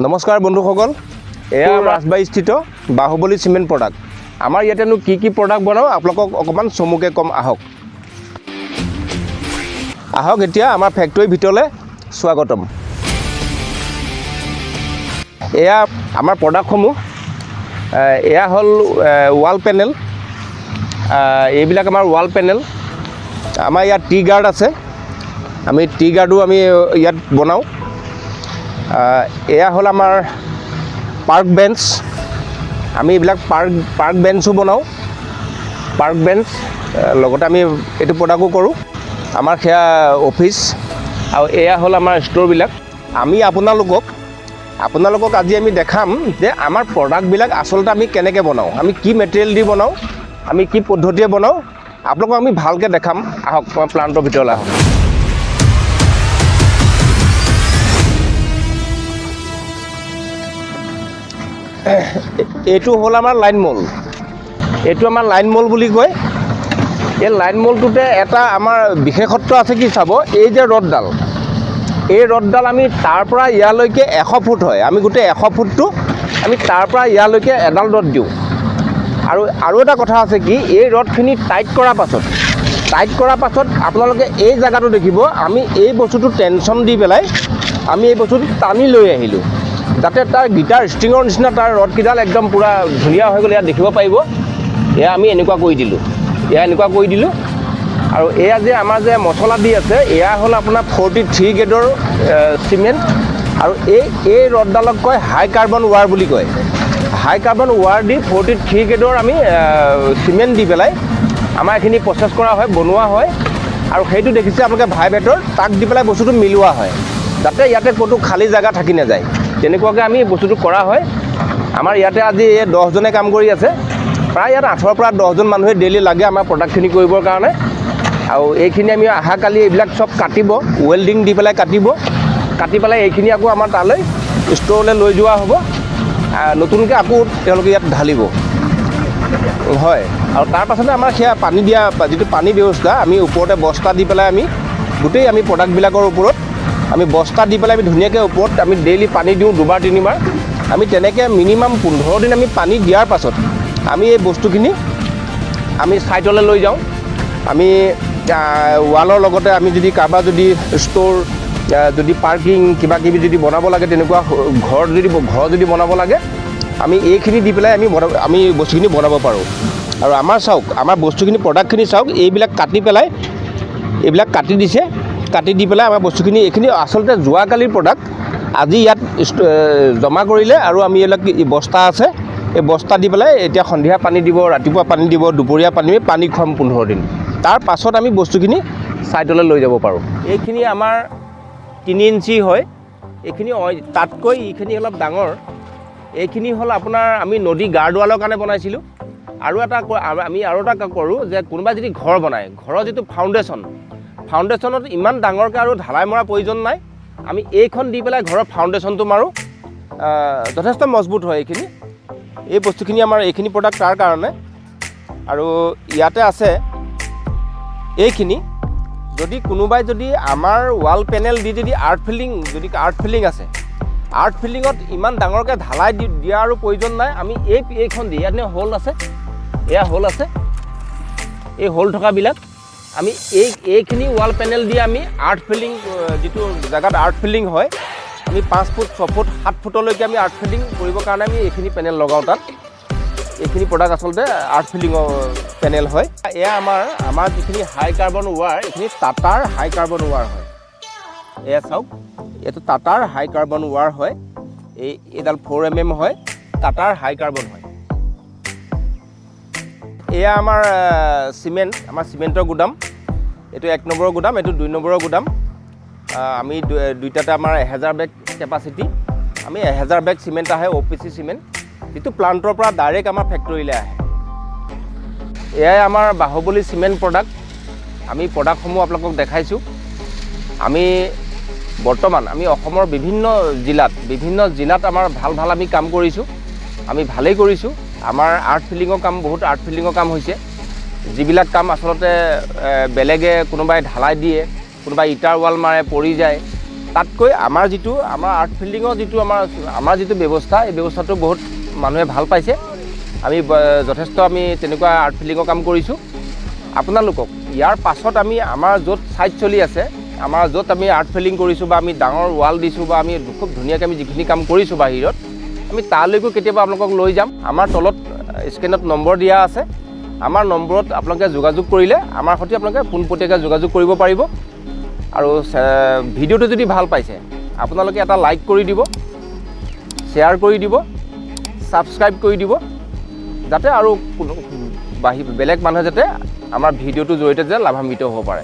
নমস্কাৰ বন্ধুসকল, এয়া ৰাজবাৰীস্থিত বাহুবলী চিমেণ্ট প্ৰডাক্ট। আমাৰ ইয়াতেনো কি প্ৰডাক্ট বনাওঁ আপোনালোকক অকণমান চমুকৈ কম আহক। এতিয়া আমাৰ ফেক্টৰীৰ ভিতৰলৈ স্বাগতম। এয়া আমাৰ প্ৰডাক্টসমূহ, এয়া হ'ল ৱাল পেনেল। এইবিলাক আমাৰ ৱাল পেনেল। আমাৰ ইয়াত টি গাৰ্ড আছে, আমি টি গাৰ্ডো আমি ইয়াত বনাওঁ। এয়া হ'ল আমাৰ পাৰ্ক বেঞ্চ। আমি এইবিলাক পাৰ্ক বেঞ্চো বনাওঁ, পাৰ্ক বেঞ্চ লগতে আমি এইটো প্ৰডাক্টো কৰোঁ। আমাৰ সেয়া অফিচ আৰু এয়া হ'ল আমাৰ ষ্ট'ৰবিলাক। আমি আপোনালোকক আজি আমি দেখাম যে আমাৰ প্ৰডাক্টবিলাক আচলতে আমি কেনেকৈ বনাওঁ, আমি কি মেটেৰিয়েল দি বনাওঁ, আমি কি পদ্ধতিৰে বনাওঁ, আপোনালোকক আমি ভালকৈ দেখাম। আহক প্লাণ্টৰ ভিতৰলৈ আহক। এইটো হ'ল আমাৰ লাইন মল। এইটো আমাৰ লাইন মল বুলি কয়। এই লাইন মলটোতে এটা আমাৰ বিশেষত্ব আছে, কি চাব, এই যে ৰডডাল, এই ৰডডাল আমি তাৰ পৰা ইয়ালৈকে 100 ফুট হয়। আমি গোটেই 100 ফুটটো আমি তাৰ পৰা ইয়ালৈকে এডাল ৰড দিওঁ। আৰু এটা কথা আছে কি, এই ৰডখিনি টাইট কৰাৰ পাছত আপোনালোকে এই জেগাটো দেখিব, আমি এই বস্তুটো টেনশ্যন দি পেলাই আমি এই বস্তুটো টানি লৈ আহিলোঁ, যাতে তাৰ গিটাৰ ষ্ট্ৰিঙৰ নিচিনা তাৰ ৰডকেইডাল একদম পূৰা ধুনীয়া হৈ গ'ল। ইয়াত দেখিব পাৰিব, এয়া আমি এনেকুৱা কৰি দিলোঁ। আৰু এয়া যে আমাৰ যে মছলা দি আছে, এয়া হ'ল আপোনাৰ 43 গ্ৰেডৰ চিমেণ্ট। আৰু এই ৰডডালক কয় হাই কাৰ্বন ৱাৰ বুলি কয়। হাই কাৰ্বন ৱাৰ দি 43 গ্ৰেডৰ আমি চিমেণ্ট দি পেলাই আমাৰ এইখিনি প্ৰচেছ কৰা হয়, বনোৱা হয়। আৰু সেইটো দেখিছে আপোনালোকে ভাইব্ৰেটৰ, তাক দি পেলাই বস্তুটো মিলোৱা হয়, যাতে ইয়াতে ক'তো খালী জেগা থাকি নাযায়। তেনেকুৱাকৈ আমি বস্তুটো কৰা হয়। আমাৰ ইয়াতে আজি 10জনে কাম কৰি আছে। প্ৰায় ইয়াত 8ৰ পৰা 10জন মানুহে ডেইলি লাগে আমাৰ প্ৰডাক্টখিনি কৰিবৰ কাৰণে। আৰু এইখিনি আমি অহাকালি এইবিলাক চব কাটিব, ৱেল্ডিং দি পেলাই কাটি পেলাই এইখিনি আকৌ আমাৰ তালৈ ষ্ট'ৰলৈ লৈ যোৱা হ'ব। নতুনকৈ আকৌ তেওঁলোকে ইয়াত ঢালিব হয়। আৰু তাৰ পাছতে আমাৰ সেয়া পানী দিয়া যিটো পানী ব্যৱস্থা, আমি ওপৰতে বস্তা দি পেলাই আমি গোটেই আমি প্ৰডাক্টবিলাকৰ ওপৰত আমি বস্তা দি পেলাই আমি ধুনীয়াকৈ ওপৰত আমি ডেইলি পানী দিওঁ 2বাৰ 3বাৰ। আমি তেনেকৈ মিনিমাম 15 দিন আমি পানী দিয়াৰ পাছত আমি এই বস্তুখিনি আমি ছাইটলৈ লৈ যাওঁ। আমি ৱালৰ লগতে আমি যদি কাৰোবাৰ যদি ষ্ট'ৰ, যদি পাৰ্কিং কিবাকিবি যদি বনাব লাগে, তেনেকুৱা ঘৰ যদি বনাব লাগে, আমি এইখিনি দি পেলাই আমি বস্তুখিনি বনাব পাৰোঁ। আৰু আমাৰ চাওক, আমাৰ বস্তুখিনি প্ৰডাক্টখিনি চাওক, এইবিলাক কাটি দি পেলাই আমাৰ বস্তুখিনি, এইখিনি আচলতে যোৱাকালিৰ প্ৰডাক্ট আজি ইয়াত জমা কৰিলে। আৰু আমি এইবিলাক বস্তা আছে, এই বস্তা দি পেলাই এতিয়া সন্ধিয়া পানী দিব, ৰাতিপুৱা পানী দিব, দুপৰীয়া পানী খুৱাম 15 দিন। তাৰ পাছত আমি বস্তুখিনি ছাইটলৈ লৈ যাব পাৰোঁ। এইখিনি আমাৰ 3 ইঞ্চি হয়। এইখিনি তাতকৈ এইখিনি অলপ ডাঙৰ। এইখিনি হ'ল আপোনাৰ আমি নদী গাৰ্ডৱালৰ কাৰণে বনাইছিলোঁ। আমি আৰু এটা কৰোঁ যে কোনোবাই যদি ঘৰ বনায়, ঘৰৰ যিটো ফাউণ্ডেশ্যনত ইমান ডাঙৰকৈ আৰু ঢালাই মৰা প্ৰয়োজন নাই। আমি এইখন দি পেলাই ঘৰৰ ফাউণ্ডেশ্যনটো মাৰোঁ, যথেষ্ট মজবুত হয় এইখিনি। এই বস্তুখিনি আমাৰ এইখিনি প্ৰডাক্ট তাৰ কাৰণে। আৰু ইয়াতে আছে এইখিনি, যদি কোনোবাই যদি আমাৰ ৱাল পেনেল দি যদি আৰ্ট ফিলিং আছে, আৰ্ট ফিলিঙত ইমান ডাঙৰকৈ ঢালাই দিয়া আৰু প্ৰয়োজন নাই। আমি এইখন দি, ইয়াত হোল আছে, এয়া হোল আছে, এই হোল থকাবিলাক আমি এইখিনি ৱাল পেনেল দি আমি আৰ্ট ফিলিং, যিটো জেগাত আৰ্ট ফিলিং হয়, আমি 5 ফুট 6 ফুট 7 ফুটলৈকে আমি আৰ্ট ফিলিং কৰিবৰ কাৰণে আমি এইখিনি পেনেল লগাওঁ তাত। এইখিনি প্ৰডাক্ট আচলতে আৰ্ট ফিলিঙৰ পেনেল হয়। এয়া আমাৰ যিখিনি হাই কাৰ্বন ৱাৰ, এইখিনি টাটাৰ হাই কাৰ্বন ৱাৰ হয়। এয়া চাওক, এইটো টাটাৰ হাই কাৰ্বন ৱাৰ হয়। এইডাল 4 mm হয়, টাটাৰ হাই কাৰ্বন হয়। এয়া আমাৰ চিমেণ্টৰ গুদাম। এইটো 1 নম্বৰৰ গুদাম, এইটো 2 নম্বৰৰ গুদাম। আমি দুইটাতে আমাৰ 1000 বেগ কেপাচিটি। আমি 1000 বেগ চিমেণ্ট আহে, OPC চিমেণ্ট, যিটো প্লাণ্টৰ পৰা ডাইৰেক্ট আমাৰ ফেক্টৰীলৈ আহে। এয়াই আমাৰ বাহুবলী চিমেণ্ট প্ৰডাক্ট। আমি প্ৰডাক্টসমূহ আপোনালোকক দেখাইছোঁ। বৰ্তমান আমি অসমৰ বিভিন্ন জিলাত আমাৰ ভাল আমি কাম কৰিছোঁ। আমি ভালেই কৰিছোঁ। আমাৰ বহুত আৰ্ট ফিলিঙৰ কাম হৈছে। যিবিলাক কাম আচলতে বেলেগে কোনোবাই ঢালাই দিয়ে, কোনোবাই ইটাৰ ৱাল মাৰে, পৰি যায়, তাতকৈ আমাৰ আৰ্ট ফিল্ডিঙৰ আমাৰ যিটো ব্যৱস্থা এই ব্যৱস্থাটো বহুত মানুহে ভাল পাইছে আমি যথেষ্ট আমি তেনেকুৱা আৰ্ট ফিল্ডিঙৰ কাম কৰিছোঁ আপোনালোকক ইয়াৰ পাছত আমি আমাৰ য'ত ছাইট চলি আছে আমাৰ য'ত আমি আৰ্ট ফিল্ডিং কৰিছোঁ বা আমি ডাঙৰ ৱাল দিছোঁ বা আমি খুব ধুনীয়াকৈ আমি যিখিনি কাম কৰিছোঁ বাহিৰত আমি তালৈকো কেতিয়াবা আপোনালোকক লৈ যাম আমাৰ তলত স্ক্ৰীনত নম্বৰ দিয়া আছে আমাৰ নম্বৰত আপোনালোকে যোগাযোগ কৰিলে আমাৰ সৈতে আপোনালোকে পোনপটীয়াকৈ যোগাযোগ কৰিব পাৰিব আৰু ভিডিঅ'টো যদি ভাল পাইছে আপোনালোকে এটা লাইক কৰি দিব শ্বেয়াৰ কৰি দিব ছাবস্ক্ৰাইব কৰি দিব যাতে আৰু বেলেগ মানুহে যাতে আমাৰ ভিডিঅ'টোৰ জৰিয়তে যে লাভান্বিত হ'ব পাৰে